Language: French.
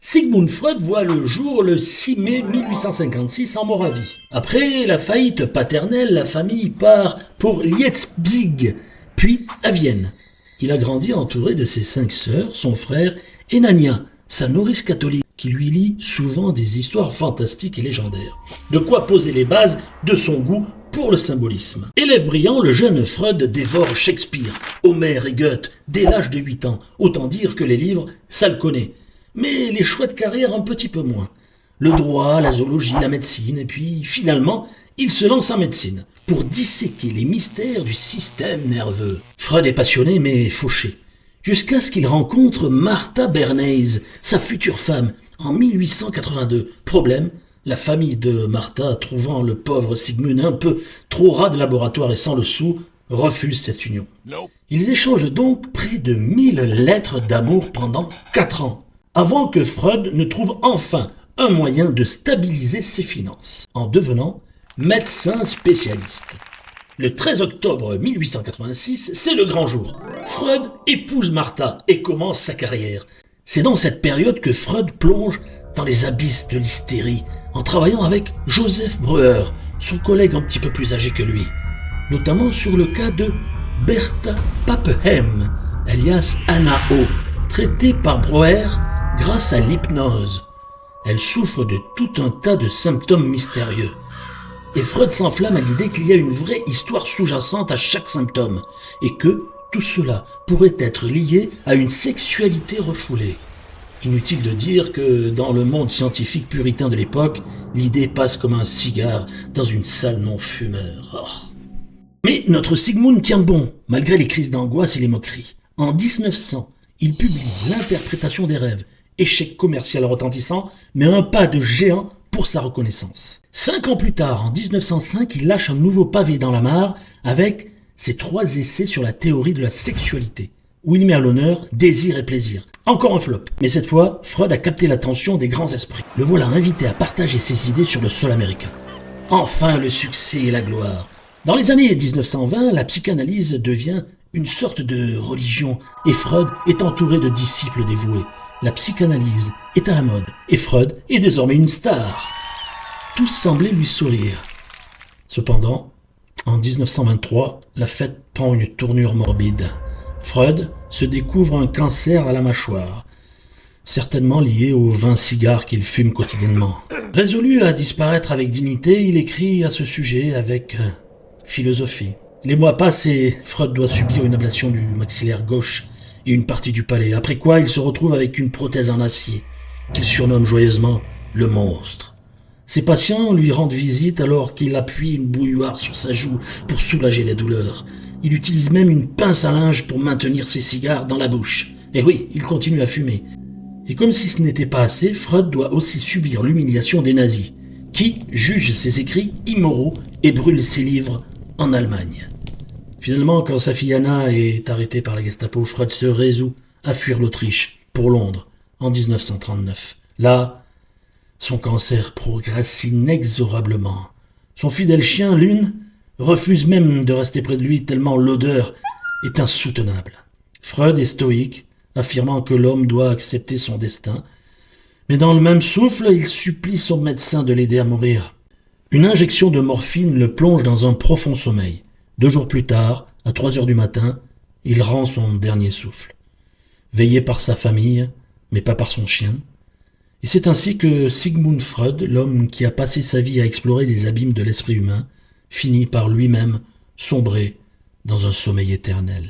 Sigmund Freud voit le jour le 6 mai 1856 en Moravie. Après la faillite paternelle, la famille part pour Leipzig, puis à Vienne. Il a grandi entouré de ses 5 sœurs, son frère et Nania, sa nourrice catholique, qui lui lit souvent des histoires fantastiques et légendaires. De quoi poser les bases de son goût pour le symbolisme. Élève brillant, le jeune Freud dévore Shakespeare, Homère et Goethe dès l'âge de 8 ans. Autant dire que les livres, ça le connaît. Mais les choix de carrière un petit peu moins. Le droit, la zoologie, la médecine, et puis finalement, il se lance en médecine pour disséquer les mystères du système nerveux. Freud est passionné mais fauché, jusqu'à ce qu'il rencontre Martha Bernays, sa future femme, en 1882. Problème, la famille de Martha, trouvant le pauvre Sigmund un peu trop ras de laboratoire et sans le sou, refuse cette union. Ils échangent donc près de 1000 lettres d'amour pendant 4 ans, avant que Freud ne trouve enfin un moyen de stabiliser ses finances, en devenant médecin spécialiste. Le 13 octobre 1886, c'est le grand jour. Freud épouse Martha et commence sa carrière. C'est dans cette période que Freud plonge dans les abysses de l'hystérie, en travaillant avec Joseph Breuer, son collègue un petit peu plus âgé que lui, notamment sur le cas de Bertha Pappenheim, alias Anna O, traitée par Breuer grâce à l'hypnose. Elle souffre de tout un tas de symptômes mystérieux. Et Freud s'enflamme à l'idée qu'il y a une vraie histoire sous-jacente à chaque symptôme, et que tout cela pourrait être lié à une sexualité refoulée. Inutile de dire que dans le monde scientifique puritain de l'époque, l'idée passe comme un cigare dans une salle non-fumeur. Oh. Mais notre Sigmund tient bon, malgré les crises d'angoisse et les moqueries. En 1900, il publie L'interprétation des rêves, échec commercial retentissant, mais un pas de géant pour sa reconnaissance. 5 ans plus tard, en 1905, il lâche un nouveau pavé dans la mare avec ses 3 essais sur la théorie de la sexualité, où il met à l'honneur désir et plaisir. Encore un flop. Mais cette fois, Freud a capté l'attention des grands esprits. Le voilà invité à partager ses idées sur le sol américain. Enfin le succès et la gloire. Dans les années 1920, la psychanalyse devient une sorte de religion et Freud est entouré de disciples dévoués. La psychanalyse est à la mode et Freud est désormais une star. Tout semblait lui sourire. Cependant, en 1923, la fête prend une tournure morbide. Freud se découvre un cancer à la mâchoire, certainement lié aux 20 cigares qu'il fume quotidiennement. Résolu à disparaître avec dignité, il écrit à ce sujet avec philosophie. Les mois passent et Freud doit subir une ablation du maxillaire gauche et une partie du palais, après quoi il se retrouve avec une prothèse en acier, qu'il surnomme joyeusement le monstre. Ses patients lui rendent visite alors qu'il appuie une bouilloire sur sa joue pour soulager les douleurs. Il utilise même une pince à linge pour maintenir ses cigares dans la bouche. Et oui, il continue à fumer. Et comme si ce n'était pas assez, Freud doit aussi subir l'humiliation des nazis, qui jugent ses écrits immoraux et brûlent ses livres en Allemagne. Finalement, quand sa fille Anna est arrêtée par la Gestapo, Freud se résout à fuir l'Autriche pour Londres en 1939. Là, son cancer progresse inexorablement. Son fidèle chien, Lune, refuse même de rester près de lui tellement l'odeur est insoutenable. Freud est stoïque, affirmant que l'homme doit accepter son destin, mais dans le même souffle, il supplie son médecin de l'aider à mourir. Une injection de morphine le plonge dans un profond sommeil. 2 jours plus tard, à 3 heures du matin, il rend son dernier souffle. Veillé par sa famille, mais pas par son chien. Et c'est ainsi que Sigmund Freud, l'homme qui a passé sa vie à explorer les abîmes de l'esprit humain, finit par lui-même sombrer dans un sommeil éternel.